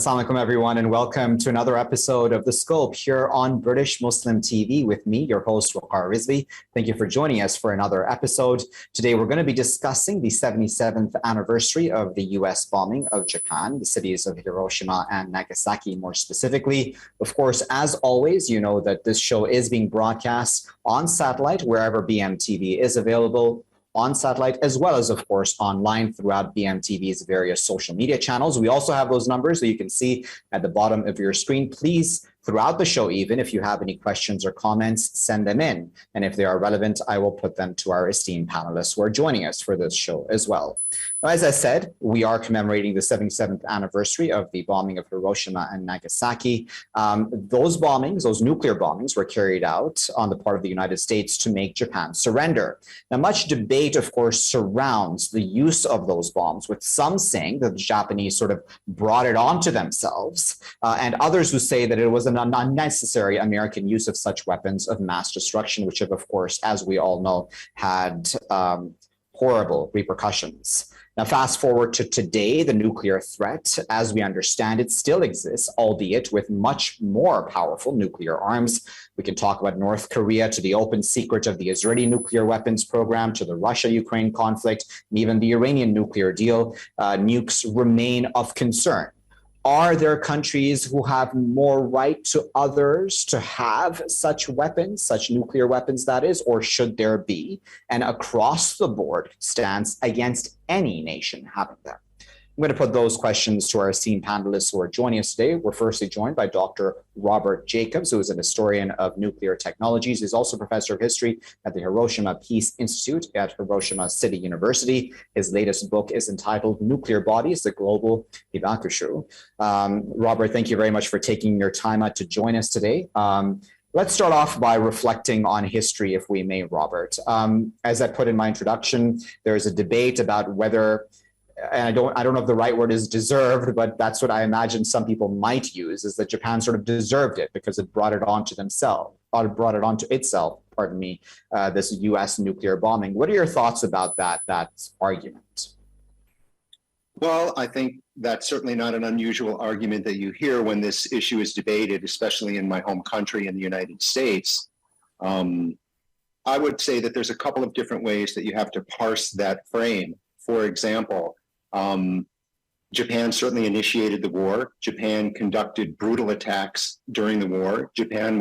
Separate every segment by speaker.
Speaker 1: Assalamu alaikum, everyone, and welcome to another episode of The Scope here on British Muslim TV with me, your host, Waqar Rizvi. Thank you for joining us for another episode. Today, we're going to be discussing the 77th anniversary of the U.S. bombing of Japan, the cities of Hiroshima and Nagasaki more specifically. Of course, as always, you know that this show is being broadcast on satellite wherever BMTV is available, on satellite, as well as, of course, online throughout BMTV's various social media channels. We also have those numbers that you can see at the bottom of your screen. Please, throughout the show, even if you have any questions or comments, send them in. And if they are relevant, I will put them to our esteemed panelists who are joining us for this show as well. Now, as I said, we are commemorating the 77th anniversary of the bombing of Hiroshima and Nagasaki. Those bombings, those nuclear bombings, were carried out on the part of the United States to make Japan surrender. Now, much debate, of course, surrounds the use of those bombs, with some saying that the Japanese sort of brought it onto themselves, and others who say that it was an unnecessary American use of such weapons of mass destruction, which have, of course, as we all know, had horrible repercussions. Now, fast forward to today, the nuclear threat, as we understand it, still exists, albeit with much more powerful nuclear arms. We can talk about North Korea, to the open secret of the Israeli nuclear weapons program, to the Russia-Ukraine conflict, and even the Iranian nuclear deal. Nukes remain of concern. Are there countries who have more right to others to have such weapons, such nuclear weapons, that is, or should there be an across-the-board stance against any nation having them? I'm going to put those questions to our esteemed panelists who are joining us today. We're firstly joined by Dr. Robert Jacobs, who is an historian of nuclear technologies. He's also professor of history at the Hiroshima Peace Institute at Hiroshima City University. His latest book is entitled Nuclear Bodies, the Global Hibakushu. Robert, thank you very much for taking your time out to join us today. Let's start off by reflecting on history, if we may, Robert. As I put in my introduction, there's a debate about whether, and I don't know if the right word is deserved, but that's what I imagine some people might use, is that Japan sort of deserved it because it brought it onto themselves, or brought it onto itself, pardon me, this U.S. nuclear bombing. What are your thoughts about that argument?
Speaker 2: Well, I think that's certainly not an unusual argument that you hear when this issue is debated, especially in my home country in the United States. I would say that there's a couple of different ways that you have to parse that frame. For example, Japan certainly initiated the war. Japan conducted brutal attacks during the war. Japan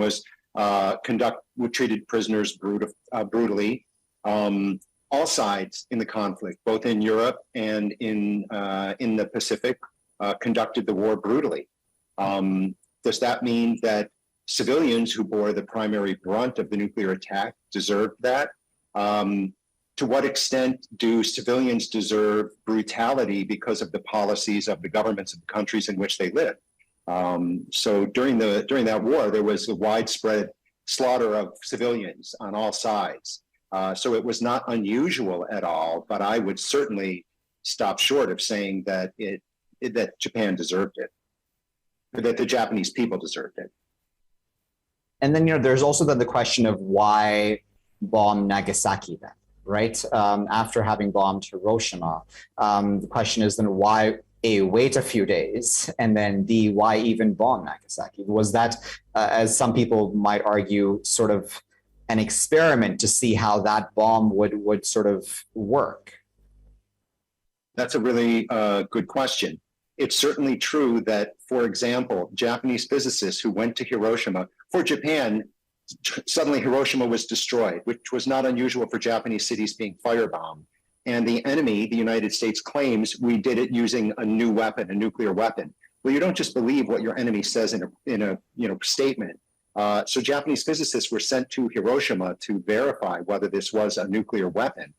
Speaker 2: treated prisoners brutally. All sides in the conflict, both in Europe and in the Pacific, conducted the war brutally. Does that mean that civilians who bore the primary brunt of the nuclear attack deserved that? To what extent do civilians deserve brutality because of the policies of the governments of the countries in which they live? So during that war, there was a widespread slaughter of civilians on all sides. So it was not unusual at all, but I would certainly stop short of saying that that Japan deserved it, or that the Japanese people deserved it.
Speaker 1: And then, there's also then the question of why bomb Nagasaki then? Right? After having bombed Hiroshima, the question is then why wait a few days, and then why even bomb Nagasaki? Was that, as some people might argue, sort of an experiment to see how that bomb would sort of work?
Speaker 2: That's a really good question. It's certainly true that, for example, Japanese physicists who went to Hiroshima, for Japan, suddenly Hiroshima was destroyed, which was not unusual for Japanese cities being firebombed. And the enemy, the United States, claims we did it using a new weapon, a nuclear weapon. Well, you don't just believe what your enemy says in a statement. So Japanese physicists were sent to Hiroshima to verify whether this was a nuclear weapon.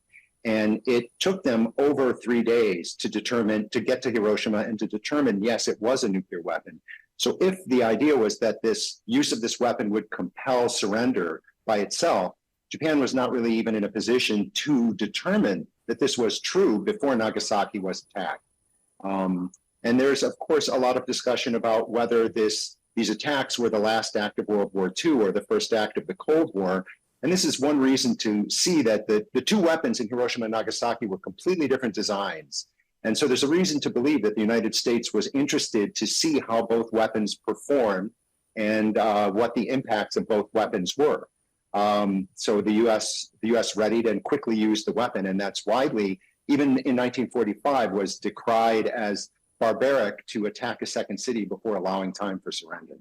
Speaker 2: And it took them over 3 days to get to Hiroshima and to determine, yes, it was a nuclear weapon. So if the idea was that this use of this weapon would compel surrender by itself, Japan was not really even in a position to determine that this was true before Nagasaki was attacked. And there's, of course, a lot of discussion about whether these attacks were the last act of World War II or the first act of the Cold War. And this is one reason to see that the two weapons in Hiroshima and Nagasaki were completely different designs. And so there's a reason to believe that the United States was interested to see how both weapons performed and what the impacts of both weapons were. So the U.S. readied and quickly used the weapon, and that's widely, even in 1945, was decried as barbaric to attack a second city before allowing time for surrender.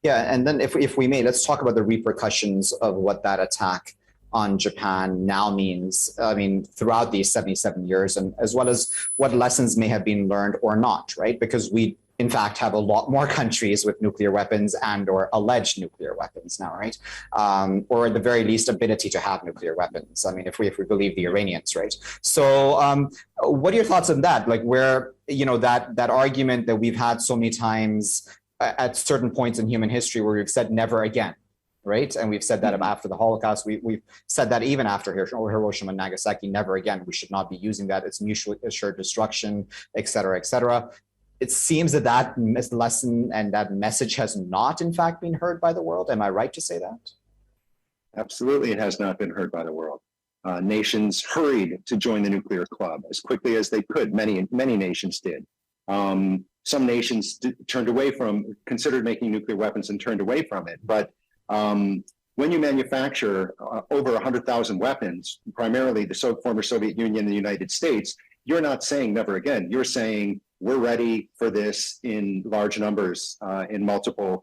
Speaker 1: Yeah, and then if we may, let's talk about the repercussions of what that attack on Japan now means, I mean, throughout these 77 years, and as well as what lessons may have been learned or not, right? Because we, in fact, have a lot more countries with nuclear weapons and or alleged nuclear weapons now, right? Or at the very least, ability to have nuclear weapons. I mean, if we believe the Iranians, right? So what are your thoughts on that? Like where, you know, that argument that we've had so many times at certain points in human history where we've said never again, right? And we've said that after the Holocaust. We've said that even after Hiroshima and Nagasaki, never again. We should not be using that. It's mutually assured destruction, et cetera, et cetera. It seems that lesson and that message has not, in fact, been heard by the world. Am I right to say that?
Speaker 2: Absolutely, it has not been heard by the world. Nations hurried to join the nuclear club as quickly as they could. Many nations did. Some nations considered making nuclear weapons and turned away from it. But when you manufacture over 100,000 weapons, primarily the former Soviet Union and the United States, you're not saying never again. You're saying we're ready for this in large numbers, in multiple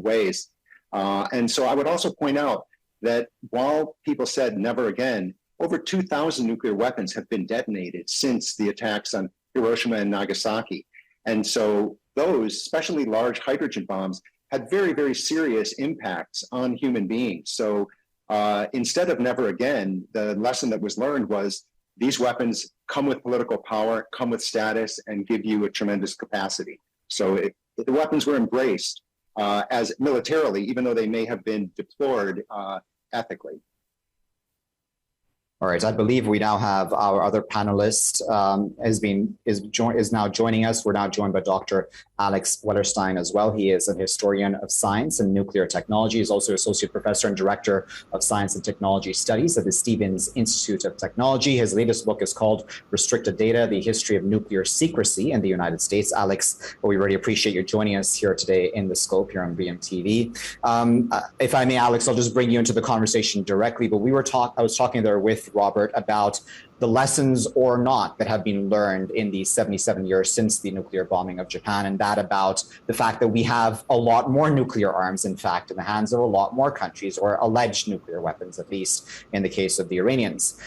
Speaker 2: ways. And so I would also point out that while people said never again, over 2,000 nuclear weapons have been detonated since the attacks on Hiroshima and Nagasaki. And so those, especially large hydrogen bombs, had very, very serious impacts on human beings. So instead of never again, the lesson that was learned was these weapons come with political power, come with status, and give you a tremendous capacity. So the weapons were embraced as militarily, even though they may have been deplored ethically.
Speaker 1: All right, I believe we now have our other panelist is now joining us. We're now joined by Dr. Alex Wellerstein as well. He is a historian of science and nuclear technology. He's also associate professor and director of science and technology studies at the Stevens Institute of Technology. His latest book is called Restricted Data: The History of Nuclear Secrecy in the United States. Alex, we really appreciate you joining us here today in the Scope here on BMTV. If I may, Alex, I'll just bring you into the conversation directly. But I was talking there with Robert about the lessons or not that have been learned in the 77 years since the nuclear bombing of Japan, and that about the fact that we have a lot more nuclear arms, in fact, in the hands of a lot more countries, or alleged nuclear weapons, at least in the case of the Iranians.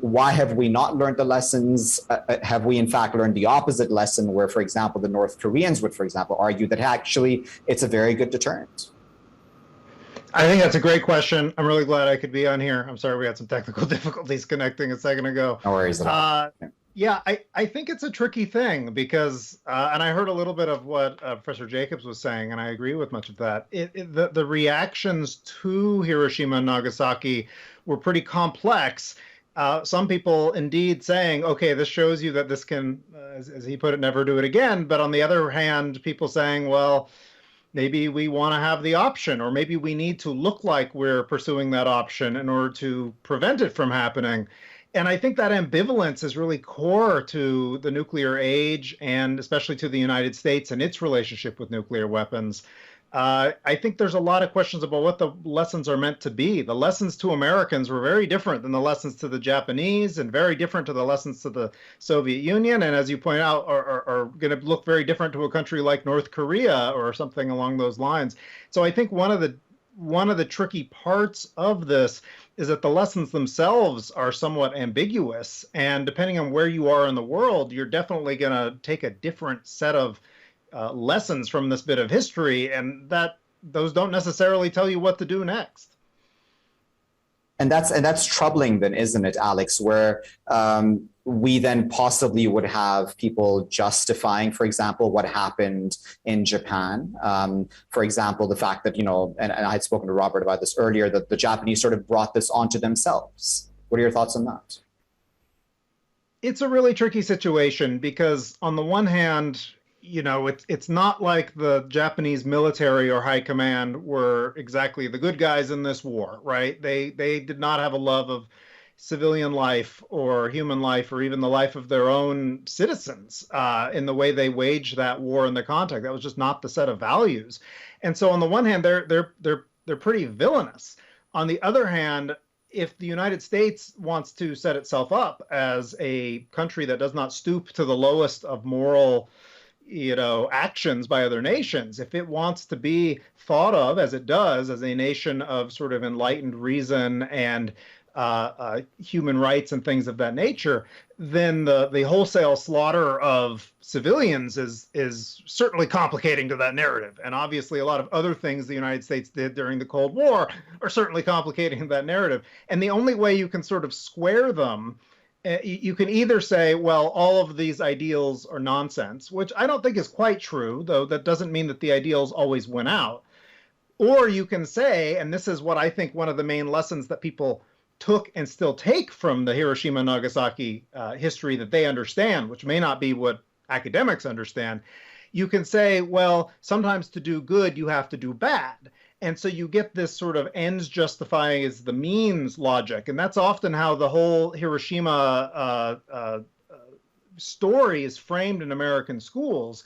Speaker 1: Why have we not learned the lessons? Have we, in fact, learned the opposite lesson where, for example, the North Koreans would, for example, argue that actually it's a very good deterrent?
Speaker 3: I think that's a great question. I'm really glad I could be on here. I'm sorry we had some technical difficulties connecting a second ago.
Speaker 1: No worries at all.
Speaker 3: Yeah, I think it's a tricky thing because, and I heard a little bit of what Professor Jacobs was saying, and I agree with much of that. The reactions to Hiroshima and Nagasaki were pretty complex. Some people indeed saying, okay, this shows you that this can, as he put it, never do it again. But on the other hand, people saying, well, maybe we want to have the option, or maybe we need to look like we're pursuing that option in order to prevent it from happening. And I think that ambivalence is really core to the nuclear age, and especially to the United States and its relationship with nuclear weapons. I think there's a lot of questions about what the lessons are meant to be. The lessons to Americans were very different than the lessons to the Japanese, and very different to the lessons to the Soviet Union. And as you point out, are going to look very different to a country like North Korea or something along those lines. So I think one of the tricky parts of this is that the lessons themselves are somewhat ambiguous. And depending on where you are in the world, you're definitely going to take a different set of lessons from this bit of history, and those don't necessarily tell you what to do next.
Speaker 1: And that's troubling then, isn't it, Alex, where we then possibly would have people justifying, for example, what happened in Japan. For example, the fact that, and I had spoken to Robert about this earlier, that the Japanese sort of brought this onto themselves. What are your thoughts on that?
Speaker 3: It's a really tricky situation because on the one hand, it's not like the Japanese military or high command were exactly the good guys in this war, right? They did not have a love of civilian life or human life or even the life of their own citizens in the way they waged that war in the context. That was just not the set of values. And so on the one hand, they're pretty villainous. On the other hand, if the United States wants to set itself up as a country that does not stoop to the lowest of moral, actions by other nations, if it wants to be thought of as it does as a nation of sort of enlightened reason and human rights and things of that nature, then the wholesale slaughter of civilians is certainly complicating to that narrative. And obviously, a lot of other things the United States did during the Cold War are certainly complicating that narrative. And the only way you can sort of square them, you can either say, well, all of these ideals are nonsense, which I don't think is quite true, though that doesn't mean that the ideals always win out. Or you can say, and this is what I think one of the main lessons that people took and still take from the Hiroshima and Nagasaki history that they understand, which may not be what academics understand, you can say, well, sometimes to do good, you have to do bad. And so you get this sort of ends justifying as the means logic. And that's often how the whole Hiroshima story is framed in American schools.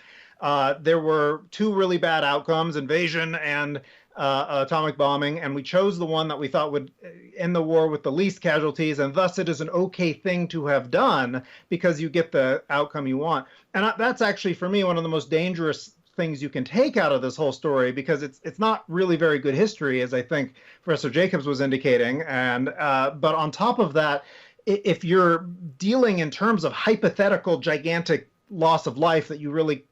Speaker 3: There were two really bad outcomes, invasion and atomic bombing, and we chose the one that we thought would end the war with the least casualties, and thus it is an okay thing to have done because you get the outcome you want. And that's actually, for me, one of the most dangerous things you can take out of this whole story, because it's not really very good history, as I think Professor Jacobs was indicating. And but on top of that, if you're dealing in terms of hypothetical gigantic loss of life that you really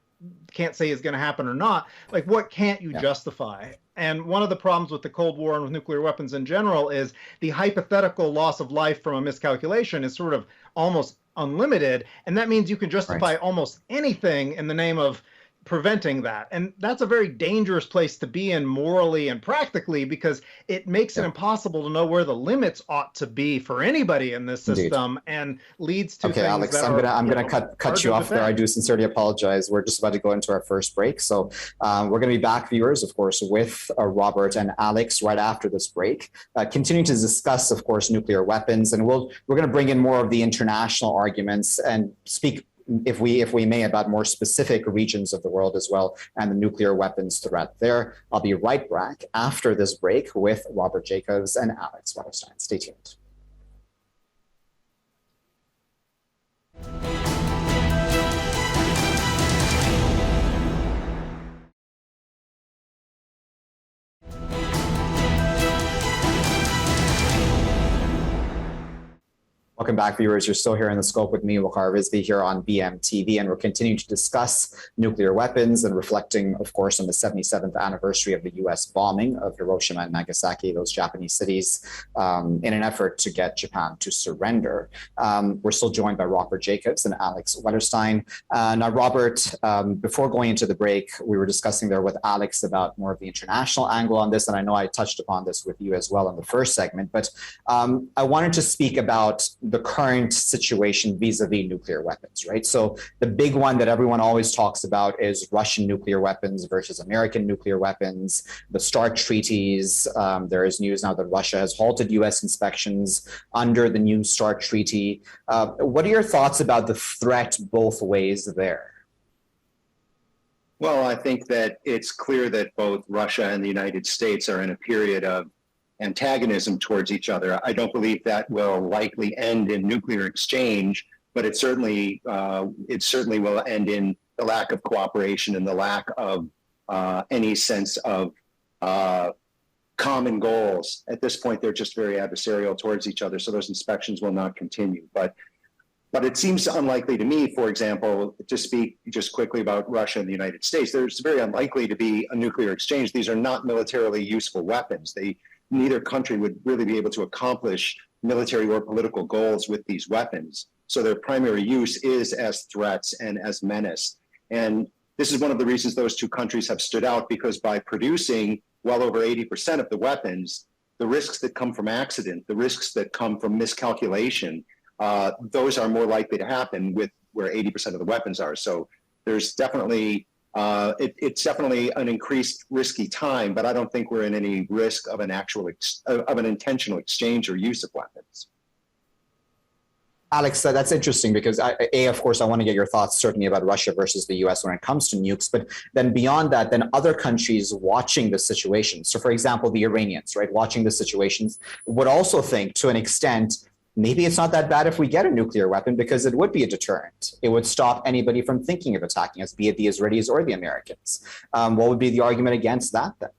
Speaker 3: can't say is going to happen or not, like what can't you justify? And one of the problems with the Cold War and with nuclear weapons in general is the hypothetical loss of life from a miscalculation is sort of almost unlimited. And that means you can justify almost anything in the name of preventing that. And that's a very dangerous place to be in morally and practically, because it makes it impossible to know where the limits ought to be for anybody in this system, and leads to things
Speaker 1: Alex,
Speaker 3: that
Speaker 1: I'm gonna cut you off there. I do sincerely apologize. We're just about to go into our first break. So we're going to be back, viewers, of course, with Robert and Alex right after this break, continuing to discuss, of course, nuclear weapons. And we're going to bring in more of the international arguments and speak, if we may, about more specific regions of the world as well, and the nuclear weapons threat there. I'll be right back after this break with Robert Jacobs and Alex Wellerstein. Stay tuned. Welcome back, viewers. You're still here in the scope with me, Waqar Rizvi, here on BMTV, and we're continuing to discuss nuclear weapons and reflecting, of course, on the 77th anniversary of the U.S. bombing of Hiroshima and Nagasaki, those Japanese cities, in an effort to get Japan to surrender. We're still joined by Robert Jacobs and Alex Wellerstein. Now, Robert, before going into the break, we were discussing there with Alex about more of the international angle on this, and I know I touched upon this with you as well in the first segment, but I wanted to speak about the current situation vis-a-vis nuclear weapons, right? So the big one that everyone always talks about is Russian nuclear weapons versus American nuclear weapons, the START treaties. There is news now that Russia has halted U.S. inspections under the new START treaty. What are your thoughts about the threat both ways there?
Speaker 2: Well, I think that it's clear that both Russia and the United States are in a period of antagonism towards each other. I don't believe that will likely end in nuclear exchange, but it certainly will end in the lack of cooperation and the lack of any sense of common goals. At this point, they're just very adversarial towards each other, so those inspections will not continue. But it seems unlikely to me, for example, to speak just quickly about Russia and the United States, there's very unlikely to be a nuclear exchange. These are not militarily useful weapons. Neither country would really be able to accomplish military or political goals with these weapons. So their primary use is as threats and as menace. And this is one of the reasons those two countries have stood out, because by producing well over 80% of the weapons, the risks that come from accident, the risks that come from miscalculation, those are more likely to happen with where 80% of the weapons are. So there's definitely it's definitely an increased risky time, but I don't think we're in any risk of an intentional exchange or use of weapons.
Speaker 1: Alex, that's interesting because of course, I want to get your thoughts certainly about Russia versus the US when it comes to nukes, but then beyond that, then other countries watching the situation. So for example, the Iranians, right, watching the situations would also think to an extent, maybe it's not that bad if we get a nuclear weapon because it would be a deterrent. It would stop anybody from thinking of attacking us, be it the Israelis or the Americans. What would be the argument against that then?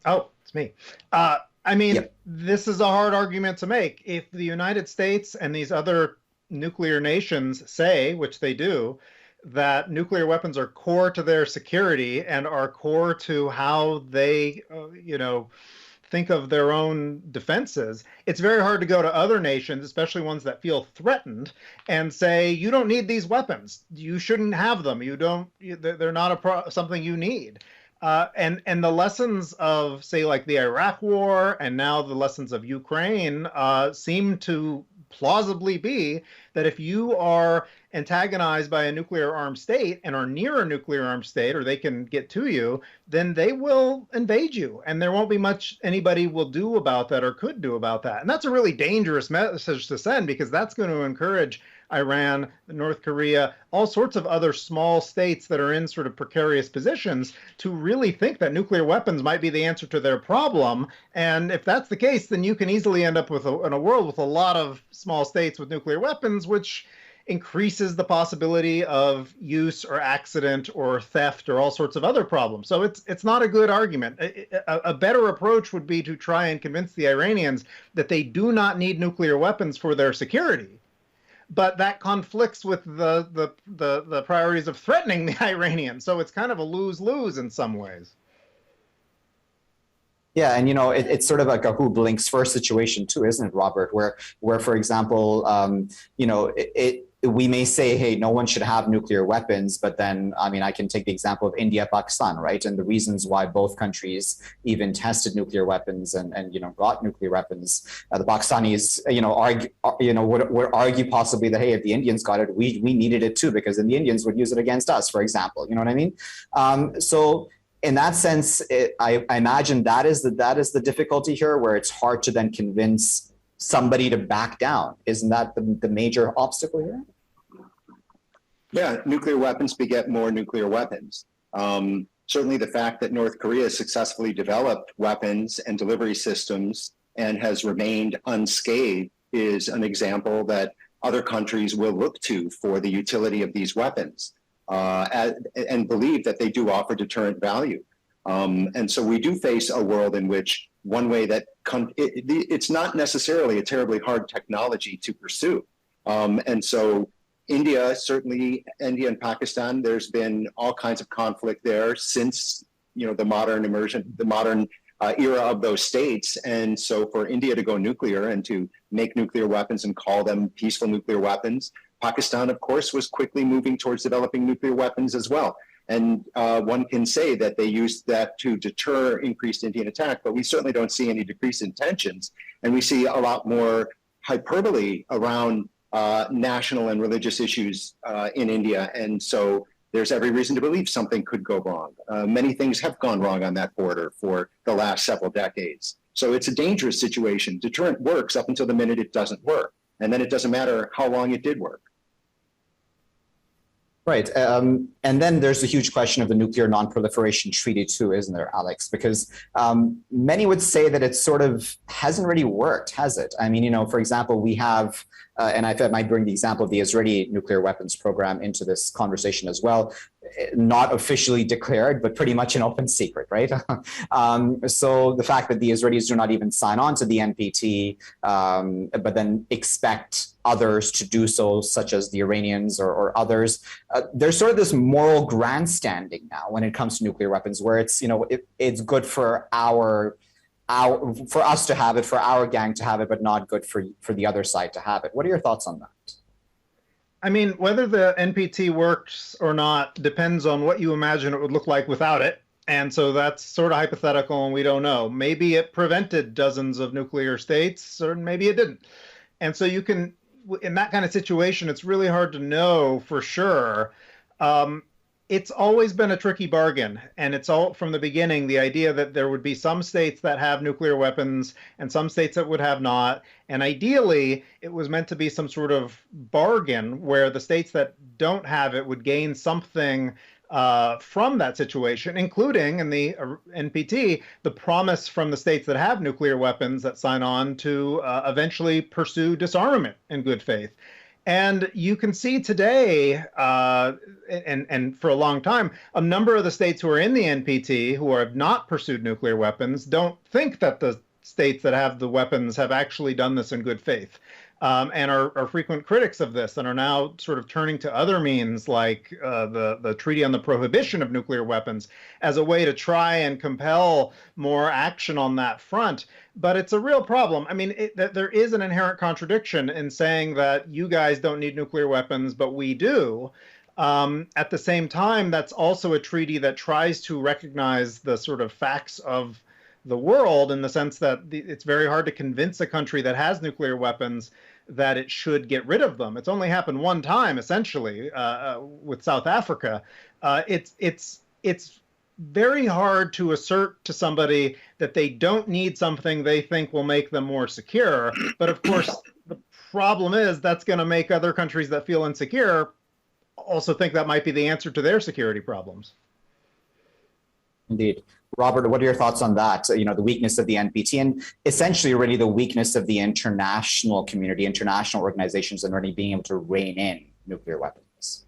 Speaker 3: Oh, it's me. I mean, yep. This is a hard argument to make. If the United States and these other nuclear nations say, which they do, that nuclear weapons are core to their security and are core to how they, think of their own defenses, it's very hard to go to other nations, especially ones that feel threatened, and say, you don't need these weapons. You shouldn't have them. They're not something you need. And the lessons of, say, like the Iraq War and now the lessons of Ukraine seem to plausibly be that if you are antagonized by a nuclear armed state and are near a nuclear armed state, or they can get to you, then they will invade you. And there won't be much anybody will do about that or could do about that. And that's a really dangerous message to send, because that's going to encourage Iran, North Korea, all sorts of other small states that are in sort of precarious positions to really think that nuclear weapons might be the answer to their problem. And if that's the case, then you can easily end up in a world with a lot of small states with nuclear weapons, which increases the possibility of use or accident or theft or all sorts of other problems. So it's not a good argument. A better approach would be to try and convince the Iranians that they do not need nuclear weapons for their security. But that conflicts with the priorities of threatening the Iranians. So it's kind of a lose-lose in some ways.
Speaker 1: Yeah, and it's sort of like a who blinks first situation too, isn't it, Robert? Where for example, we may say, hey, no one should have nuclear weapons, but then, I can take the example of India, Pakistan, right? And the reasons why both countries even tested nuclear weapons and got nuclear weapons. The Pakistanis, would argue possibly that, hey, if the Indians got it, we needed it too, because then the Indians would use it against us, for example. You know what I mean? So in that sense, I imagine that is the difficulty here, where it's hard to then convince somebody to back down. Isn't that the major obstacle here?
Speaker 2: Yeah, nuclear weapons beget more nuclear weapons. Certainly the fact that North Korea successfully developed weapons and delivery systems and has remained unscathed is an example that other countries will look to for the utility of these weapons and believe that they do offer deterrent value. And so we do face a world in which one way that it's not necessarily a terribly hard technology to pursue. And so India and Pakistan, there's been all kinds of conflict there since, the modern era of those states. And so for India to go nuclear and to make nuclear weapons and call them peaceful nuclear weapons, Pakistan, of course, was quickly moving towards developing nuclear weapons as well. And one can say that they used that to deter increased Indian attack, but we certainly don't see any decrease in tensions. And we see a lot more hyperbole around national and religious issues in India. And so there's every reason to believe something could go wrong. Many things have gone wrong on that border for the last several decades. So it's a dangerous situation. Deterrent works up until the minute it doesn't work. And then it doesn't matter how long it did work.
Speaker 1: Right. And then there's the huge question of the nuclear non-proliferation treaty too, isn't there, Alex? Because many would say that it sort of hasn't really worked, has it? For example, we have, and I might bring the example of the Israeli nuclear weapons program into this conversation as well, not officially declared, but pretty much an open secret, right? So the fact that the Israelis do not even sign on to the NPT, but then expect others to do so, such as the Iranians or others, there's sort of this moral grandstanding now when it comes to nuclear weapons, where it's it's good for for us to have it, for our gang to have it, but not good for the other side to have it. What are your thoughts on that?
Speaker 3: Whether the NPT works or not depends on what you imagine it would look like without it. And so that's sort of hypothetical, and we don't know. Maybe it prevented dozens of nuclear states, or maybe it didn't. And so you can, in that kind of situation, it's really hard to know for sure. It's always been a tricky bargain. And it's all from the beginning, the idea that there would be some states that have nuclear weapons and some states that would have not. And ideally, it was meant to be some sort of bargain where the states that don't have it would gain something from that situation, including in the NPT, the promise from the states that have nuclear weapons that sign on to eventually pursue disarmament in good faith. And you can see today, and for a long time, a number of the states who are in the NPT who have not pursued nuclear weapons don't think that the states that have the weapons have actually done this in good faith, and are frequent critics of this and are now sort of turning to other means like the Treaty on the Prohibition of Nuclear Weapons as a way to try and compel more action on that front. But it's a real problem. I mean, there is an inherent contradiction in saying that you guys don't need nuclear weapons, but we do. At the same time, that's also a treaty that tries to recognize the sort of facts of the world in the sense that it's very hard to convince a country that has nuclear weapons that it should get rid of them. It's only happened one time, essentially, with South Africa. It's very hard to assert to somebody that they don't need something they think will make them more secure. But of course, the problem is that's going to make other countries that feel insecure also think that might be the answer to their security problems.
Speaker 1: Indeed. Robert, what are your thoughts on that? The weakness of the NPT and essentially really the weakness of the international community, international organizations, and really being able to rein in nuclear weapons.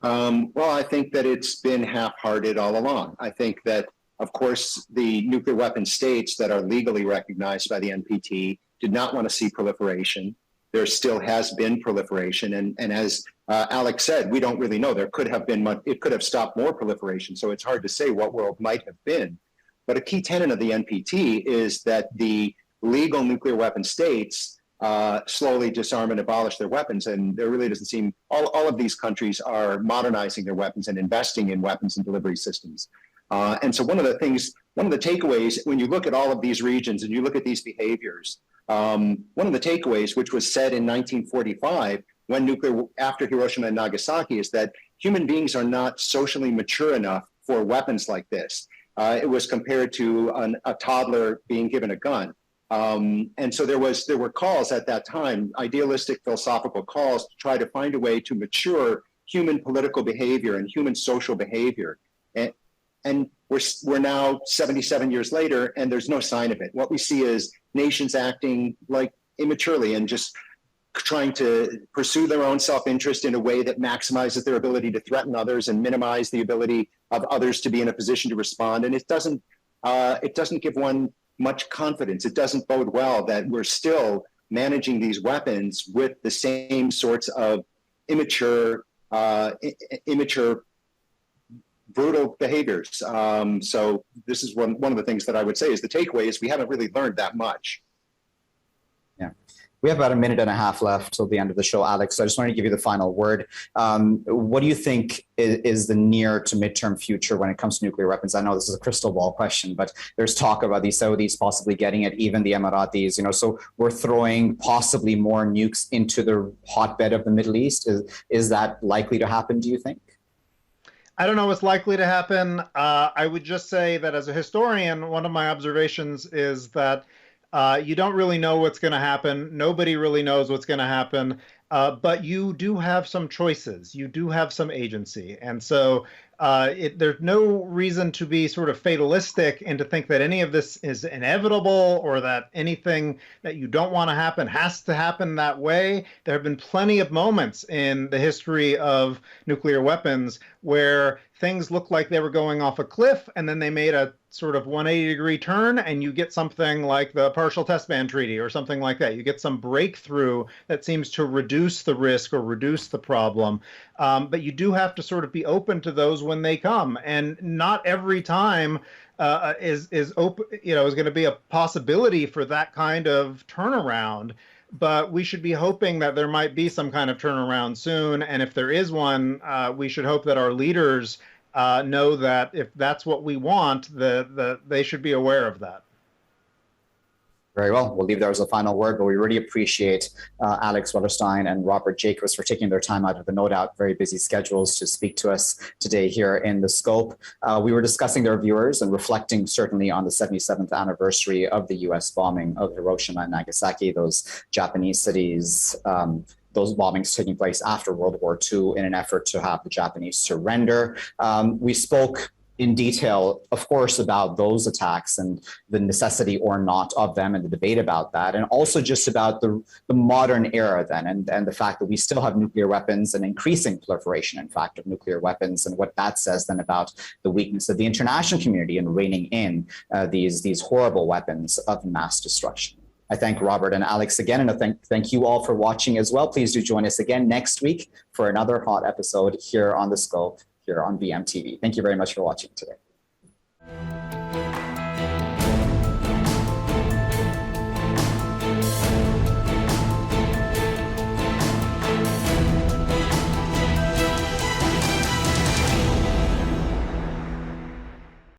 Speaker 2: Well, I think that it's been half-hearted all along. I think that, of course, the nuclear weapon states that are legally recognized by the NPT did not want to see proliferation. There still has been proliferation. And as Alex said, we don't really know. There could have been much, it could have stopped more proliferation. So it's hard to say what world might have been. But a key tenet of the NPT is that the legal nuclear weapon states slowly disarm and abolish their weapons. And there really doesn't seem, all of these countries are modernizing their weapons and investing in weapons and delivery systems. And so one of the takeaways, when you look at all of these regions and you look at these behaviors, one of the takeaways, which was said in 1945, after Hiroshima and Nagasaki, is that human beings are not socially mature enough for weapons like this. It was compared to a toddler being given a gun. And so there were calls at that time, idealistic philosophical calls, to try to find a way to mature human political behavior and human social behavior. And we're now 77 years later, and there's no sign of it. What we see is nations acting like immaturely and just trying to pursue their own self-interest in a way that maximizes their ability to threaten others and minimize the ability of others to be in a position to respond. And it doesn't give one much confidence. It doesn't bode well that we're still managing these weapons with the same sorts of immature, brutal behaviors. So this is one of the things that I would say is the takeaway is we haven't really learned that much.
Speaker 1: Yeah. We have about a minute and a half left till the end of the show, Alex. So I just wanted to give you the final word. What do you think is the near to midterm future when it comes to nuclear weapons? I know this is a crystal ball question, but there's talk about the Saudis possibly getting it, even the Emiratis, so we're throwing possibly more nukes into the hotbed of the Middle East. Is that likely to happen, do you think?
Speaker 3: I don't know what's likely to happen. I would just say that as a historian, one of my observations is that you don't really know what's going to happen. Nobody really knows what's going to happen. But you do have some choices. You do have some agency. And so there's no reason to be sort of fatalistic and to think that any of this is inevitable or that anything that you don't want to happen has to happen that way. There have been plenty of moments in the history of nuclear weapons where things looked like they were going off a cliff and then they made a sort of 180-degree turn and you get something like the Partial Test Ban Treaty or something like that. You get some breakthrough that seems to reduce the risk or reduce the problem. But you do have to sort of be open to those when they come. And not every time is open, is going to be a possibility for that kind of turnaround. But we should be hoping that there might be some kind of turnaround soon. And if there is one, we should hope that our leaders know that if that's what we want, they should be aware of that.
Speaker 1: Very well. We'll leave there as a final word, but we really appreciate Alex Wellerstein and Robert Jacobs for taking their time out of the no doubt very busy schedules to speak to us today here in the Scope. We were discussing their viewers and reflecting certainly on the 77th anniversary of the U.S. bombing of Hiroshima and Nagasaki, those Japanese cities, those bombings taking place after World War II in an effort to have the Japanese surrender. We spoke in detail, of course, about those attacks and the necessity or not of them and the debate about that, and also just about the modern era then and the fact that we still have nuclear weapons and increasing proliferation, in fact, of nuclear weapons, and what that says then about the weakness of the international community in reining in these horrible weapons of mass destruction. I thank Robert and Alex again, and I thank you all for watching as well. Please do join us again next week for another hot episode here on The Scope, here on BMTV. Thank you very much for watching today.